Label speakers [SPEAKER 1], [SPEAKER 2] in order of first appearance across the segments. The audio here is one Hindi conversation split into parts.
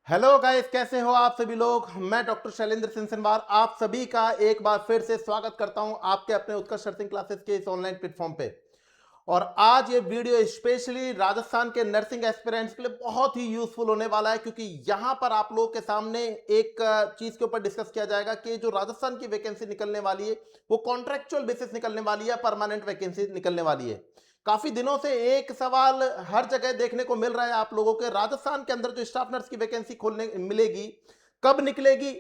[SPEAKER 1] हेलो गाइस, कैसे हो आप सभी लोग। मैं डॉक्टर शैलेंद्र सिंह सिनवार आप सभी का एक बार फिर से स्वागत करता हूं आपके अपने उत्कर्ष नर्सिंग क्लासेस के इस ऑनलाइन प्लेटफॉर्म पे। और आज ये वीडियो स्पेशली राजस्थान के नर्सिंग एस्पिरेंट्स के लिए बहुत ही यूजफुल होने वाला है, क्योंकि यहां पर आप लोगों के सामने एक चीज के ऊपर डिस्कस किया जाएगा कि जो राजस्थान की वैकेंसी निकलने वाली है वो कॉन्ट्रेक्चुअल बेसिस निकलने वाली है, परमानेंट वैकेंसी निकलने वाली है। काफी दिनों से एक सवाल हर जगह देखने को मिल रहा है आप लोगों के, राजस्थान के अंदर जो स्टाफ नर्स की वैकेंसी खोलने मिलेगी, कब निकलेगी,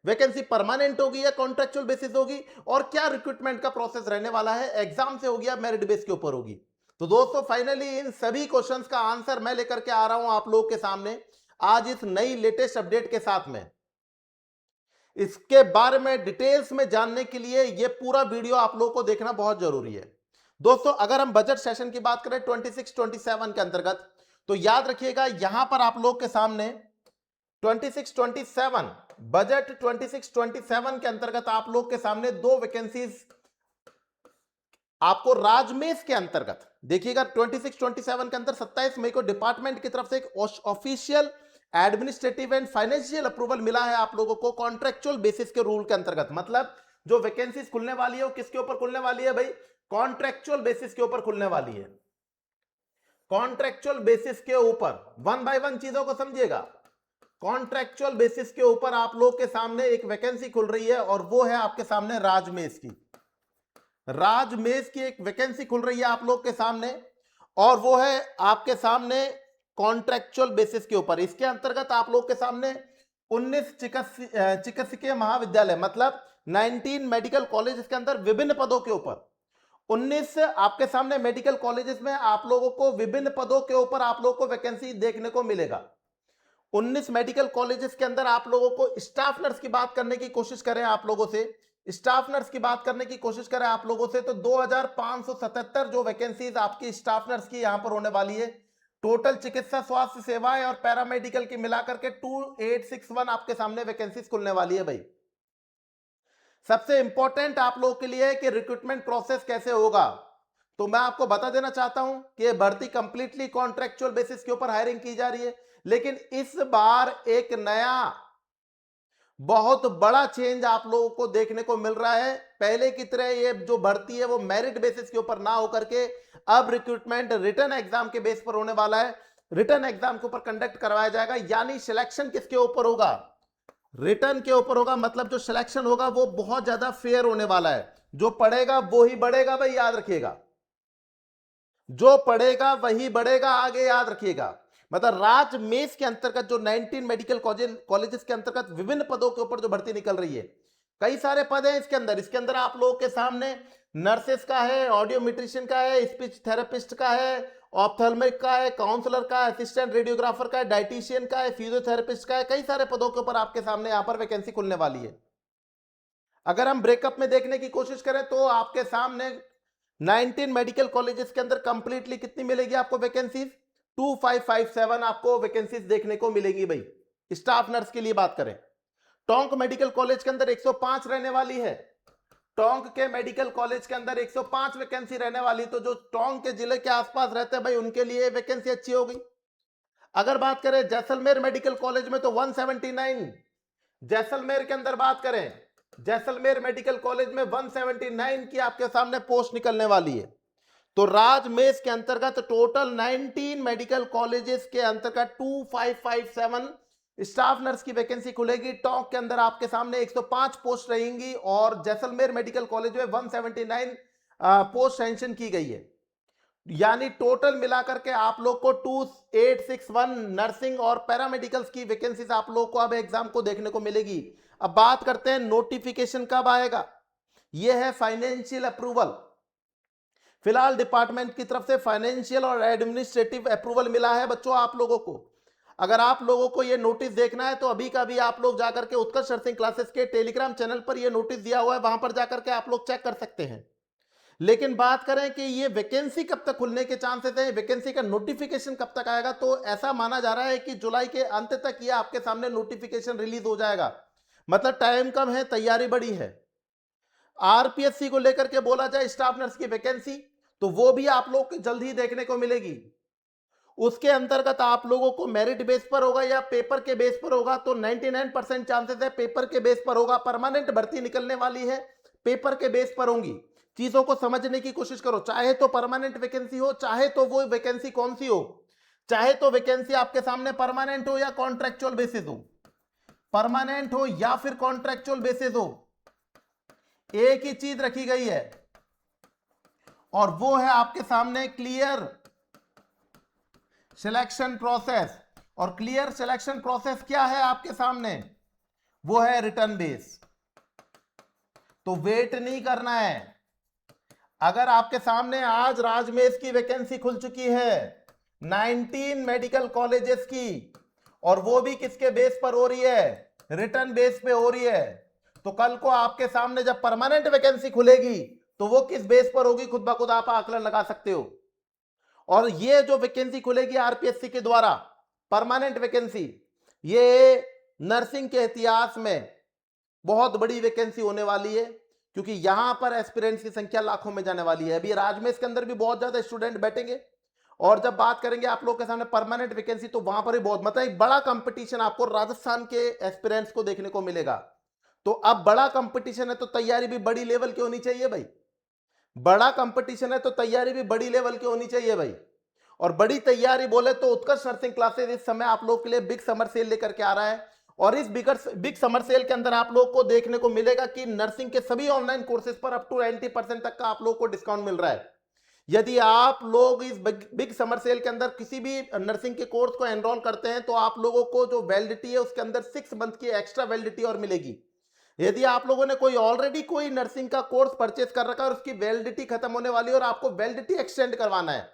[SPEAKER 1] वैकेंसी परमानेंट होगी या कॉन्ट्रेक्चुअल बेसिस होगी, और क्या रिक्रूटमेंट का प्रोसेस रहने वाला है, एग्जाम से होगी या मेरिट बेस के ऊपर होगी। तो दोस्तों फाइनली इन सभी क्वेश्चंस का आंसर मैं लेकर के आ रहा हूं आप लोगों के सामने आज इस नई लेटेस्ट अपडेट के साथ में। इसके बारे में डिटेल्स में जानने के लिए यह पूरा वीडियो आप लोगों को देखना बहुत जरूरी है। दोस्तों अगर हम बजट सेशन की बात करें 26-27 के अंतर्गत, तो याद रखिएगा यहां पर आप लोग के सामने 26-27 बजट 26-27 के अंतर्गत आप लोग के सामने दो वैकेंसीज आपको राजमेश के अंतर्गत देखिएगा। 26-27 के अंदर 27 मई को डिपार्टमेंट की तरफ से एक official administrative and financial approval मिला है आप लोगों को कॉन्ट्रेक्चुअल बेसिस के रूल के अंतर्गत। मतलब जो वैकेंसीज खुलने वाली है वो किसके ऊपर खुलने वाली है भाई, कॉन्ट्रेक्चुअल बेसिस के ऊपर खुलने वाली है। कॉन्ट्रेक्चुअल बेसिस के ऊपर वन बाय वन चीजों को समझिएगा। कॉन्ट्रेक्चुअल बेसिस के ऊपर आप लोग के सामने एक वैकेंसी खुल रही है और वो है आपके सामने राजमेश की। राजमेश की एक वैकेंसी खुल रही है आप लोग के सामने और वो है आपके सामने कॉन्ट्रेक्चुअल बेसिस के ऊपर। इसके अंतर्गत आप लोग के सामने 19 चिकित्सकीय महाविद्यालय मतलब 19 मेडिकल कॉलेज के अंदर विभिन्न पदों के ऊपर 19 आपके सामने मेडिकल कॉलेजेस में आप लोगों को विभिन्न पदों के ऊपर आप लोगों को वैकेंसी देखने को मिलेगा। 19 मेडिकल कॉलेजेस के अंदर आप लोगों को स्टाफ नर्स की बात करने की कोशिश करें आप लोगों से, स्टाफ नर्स की बात करने की कोशिश करें आप लोगों से, तो 2577 जो वैकेंसीज आपकी स्टाफ नर्स की यहां पर होने वाली है। टोटल चिकित्सा स्वास्थ्य सेवाएं और पैरामेडिकल की मिलाकर के 2861 आपके सामने वैकेंसीज खुलने वाली है भाई। सबसे इंपॉर्टेंट आप लोगों के लिए है कि रिक्रूटमेंट प्रोसेस कैसे होगा। तो मैं आपको बता देना चाहता हूं कि यह भर्ती कंप्लीटली कॉन्ट्रेक्चुअल बेसिस के ऊपर हायरिंग की जा रही है, लेकिन इस बार एक नया बहुत बड़ा चेंज आप लोगों को देखने को मिल रहा है। पहले की तरह ये जो भर्ती है वो मेरिट बेसिस के ऊपर ना होकर के अब रिक्रूटमेंट रिटन एग्जाम के बेस पर होने वाला है। रिटन एग्जाम के ऊपर कंडक्ट करवाया जाएगा, यानी सिलेक्शन किसके ऊपर होगा, रिटर्न के ऊपर होगा। मतलब जो सिलेक्शन होगा वो बहुत ज्यादा फेयर होने वाला है। जो पढ़ेगा वो ही बढ़ेगा भाई, याद रखिएगा, जो पढ़ेगा वही बढ़ेगा, आगे याद रखिएगा। मतलब राजमेश के अंतर्गत जो 19 मेडिकल कॉलेजेस के अंतर्गत विभिन्न पदों के ऊपर जो भर्ती निकल रही है, कई सारे पद हैं इसके अंदर आप लोगों के सामने नर्सेस का है, ऑडियोमेट्रिशियन का है, स्पीच थेरेपिस्ट का है, ऑप्थेल्मिक का है, काउंसलर का है, असिस्टेंट रेडियोग्राफर का है, डाइटिशियन का है, फिजियोथेरेपिस्ट का है। कई सारे पदों के ऊपर आपके सामने यहां पर वैकेंसी खुलने वाली है। अगर हम ब्रेकअप में देखने की कोशिश करें तो आपके सामने 19 मेडिकल कॉलेजेस के अंदर कंप्लीटली कितनी मिलेगी आपको वैकेंसीज, 2557 आपको वैकेंसीज देखने को मिलेगी भाई। स्टाफ नर्स के लिए बात करें, टोंक मेडिकल कॉलेज के अंदर 105 रहने वाली है। टोंक के मेडिकल कॉलेज के अंदर 105 वैकेंसी रहने वाली, तो जो टोंक के जिले के आसपास रहते हैं भाई उनके लिए वैकेंसी अच्छी हो गई। अगर बात करें जैसलमेर मेडिकल कॉलेज में तो 179, जैसलमेर के अंदर बात करें जैसलमेर मेडिकल कॉलेज में 179 की आपके सामने पोस्ट निकलने वाली है। तो राजमेश के अंतर्गत टोटल 19 मेडिकल कॉलेजेस के अंतर्गत 2557 स्टाफ नर्स की वैकेंसी खुलेगी। टोंक के अंदर आपके सामने 105 पोस्ट रहेंगी और जैसलमेर मेडिकल कॉलेज में 179 पोस्ट सैंक्शन की गई है। यानी टोटल मिलाकर के आप लोग को 2861 नर्सिंग और पैरामेडिकल्स की वैकेंसीज आप लोग को अब एग्जाम को देखने को मिलेगी। अब बात करते हैं नोटिफिकेशन कब आएगा। यह है फाइनेंशियल अप्रूवल। फिलहाल डिपार्टमेंट की तरफ से फाइनेंशियल और एडमिनिस्ट्रेटिव अप्रूवल मिला है बच्चों आप लोगों को। अगर आप लोगों को यह नोटिस देखना है तो अभी का भी आप लोग जाकर के उत्कर्ष नर्सिंग क्लासेस के टेलीग्राम चैनल पर यह नोटिस दिया हुआ है, वहां पर जाकर के आप लोग चेक कर सकते हैं। लेकिन बात करें कि ये वैकेंसी कब तक खुलने के चांसेस हैं, वैकेंसी का नोटिफिकेशन कब तक आएगा, तो ऐसा माना जा रहा है कि जुलाई के अंत तक ये आपके सामने नोटिफिकेशन रिलीज हो जाएगा। मतलब टाइम कम है, तैयारी बड़ी है। आरपीएससी को लेकर के बोला जाए स्टाफ नर्स की वैकेंसी, तो वो भी आप लोग को जल्द ही देखने को मिलेगी। उसके अंतर्गत आप लोगों को मेरिट बेस पर होगा या पेपर के बेस पर होगा, तो 99% चांसेस है पेपर के बेस पर होगा। परमानेंट भर्ती निकलने वाली है, पेपर के बेस पर होंगी। चीजों को समझने की कोशिश करो, चाहे तो परमानेंट वैकेंसी हो, चाहे तो वो वैकेंसी कौन सी हो, चाहे तो वैकेंसी आपके सामने परमानेंट हो या कॉन्ट्रेक्चुअल बेसिस हो, परमानेंट हो या फिर कॉन्ट्रेक्चुअल बेसिस हो, एक ही चीज रखी गई है और वो है आपके सामने क्लियर सिलेक्शन प्रोसेस। और क्लियर सिलेक्शन प्रोसेस क्या है आपके सामने, वो है रिटर्न बेस। तो वेट नहीं करना है। अगर आपके सामने आज राजमेश की वैकेंसी खुल चुकी है 19 मेडिकल कॉलेजेस की, और वो भी किसके बेस पर हो रही है, रिटर्न बेस पे हो रही है, तो कल को आपके सामने जब परमानेंट वैकेंसी खुलेगी तो वो किस बेस पर होगी, खुद ब खुद आप आकलन लगा सकते हो। और ये जो वैकेंसी खुलेगी आरपीएससी के द्वारा परमानेंट वैकेंसी, ये नर्सिंग के इतिहास में बहुत बड़ी वैकेंसी होने वाली है, क्योंकि यहां पर एस्पिरेंट्स की संख्या लाखों में जाने वाली है। अभी राजमेश के अंदर भी बहुत ज्यादा स्टूडेंट बैठेंगे, और जब बात करेंगे आप लोग के सामने परमानेंट वैकेंसी, तो वहां पर भी बहुत, मतलब एक बड़ा कंपटीशन आपको राजस्थान के एस्पिरेंट्स को देखने को मिलेगा। तो अब बड़ा कंपटीशन है तो तैयारी भी बड़ी लेवल की होनी चाहिए भाई, बड़ा कंपटीशन है तो तैयारी भी बड़ी लेवल की होनी चाहिए भाई। और बड़ी तैयारी बोले तो उत्कर्ष नर्सिंग क्लासेस इस समय आप लोग के लिए बिग समर सेल लेकर के आ रहा है, और इस बिग समर सेल के अंदर आप लोग को देखने को मिलेगा कि नर्सिंग के सभी ऑनलाइन कोर्सेज पर अप टू 90% तक का आप लोग को डिस्काउंट मिल रहा है। यदि आप लोग इस बिग समर सेल के अंदर किसी भी नर्सिंग के कोर्स को एनरोल करते हैं, तो आप लोगों को जो वैलिडिटी है उसके अंदर 6 मंथ की एक्स्ट्रा वैलिडिटी और मिलेगी। यदि आप लोगों ने ऑलरेडी कोई नर्सिंग का कोर्स परचेज कर रखा है और उसकी वैलिडिटी खत्म होने वाली है और आपको वैलिडिटी एक्सटेंड करवाना है,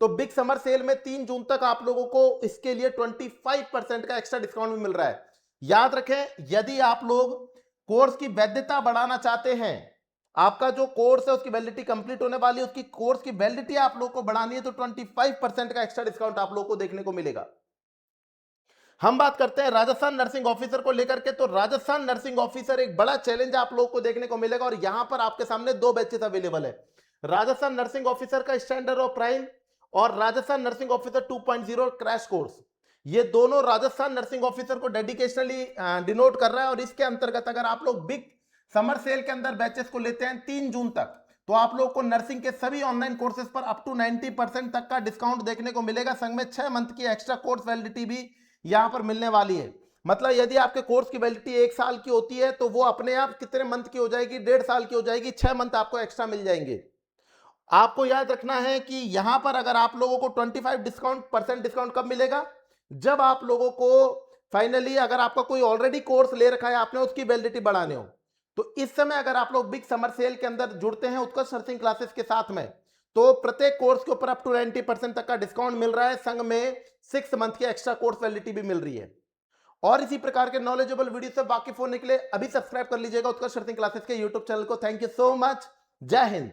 [SPEAKER 1] तो बिग समर सेल में 3 जून तक आप लोगों को इसके लिए 25% का एक्स्ट्रा डिस्काउंट भी मिल रहा है। याद रखें, यदि आप लोग कोर्स की वैधता बढ़ाना चाहते हैं, आपका जो कोर्स है उसकी वैलिडिटी कंप्लीट होने वाली है, उसकी कोर्स की वैलिडिटी आप लोग को बढ़ानी है, तो 25% का एक्स्ट्रा डिस्काउंट आप लोग को देखने को मिलेगा। हम बात करते हैं राजस्थान नर्सिंग ऑफिसर को लेकर के, तो राजस्थान नर्सिंग ऑफिसर एक बड़ा चैलेंज आप लोग को देखने को मिलेगा, और यहां पर आपके सामने 2 बैचेस अवेलेबल है, राजस्थान नर्सिंग ऑफिसर का स्टैंडर्ड और प्राइम, और Rajasthan nursing officer 2.0 crash course. ये दोनों राजस्थान नर्सिंग ऑफिसर को डेडिकेशनली डिनोट कर रहा है। और इसके अंतर्गत अगर आप लोग बिग समर सेल के अंदर बैचेस को लेते हैं 3 जून तक, तो आप लोग को नर्सिंग के सभी ऑनलाइन कोर्सेज पर अप टू 90% तक का डिस्काउंट देखने को मिलेगा। संग में 6 मंथ की एक्स्ट्रा कोर्स वैलिडिटी भी यहां पर मिलने वाली है। मतलब यदि आपके कोर्स की वैलिडिटी 1 साल की होती है, तो वो अपने आप कितने मंथ की हो जाएगी, 1.5 साल की हो जाएगी, 6 मंथ आपको एक्स्ट्रा मिल जाएंगे। आपको याद रखना है कि यहां पर अगर आप लोगों को 25% डिस्काउंट कब मिलेगा, जब आप लोगों को फाइनली अगर आपका कोई ऑलरेडी कोर्स ले रखा है आपने, उसकी वैलिडिटी बढ़ाने हो। तो इस समय अगर आप लोग बिग समर सेल के अंदर जुड़ते हैं उत्कर्ष नर्सिंग क्लासेस के साथ में, तो प्रत्येक कोर्स के ऊपर अप टू 90% तक का डिस्काउंट मिल रहा है, संग में 6 मंथ की एक्स्ट्रा कोर्स वैलिडिटी भी मिल रही है। और इसी प्रकार के नॉलेजेबल वीडियो से वाकिफ होने के लिए अभी सब्सक्राइब कर लीजिएगा उत्कर्ष नर्सिंग क्लासेस के यूट्यूब चैनल को। Thank you so much. जय हिंद।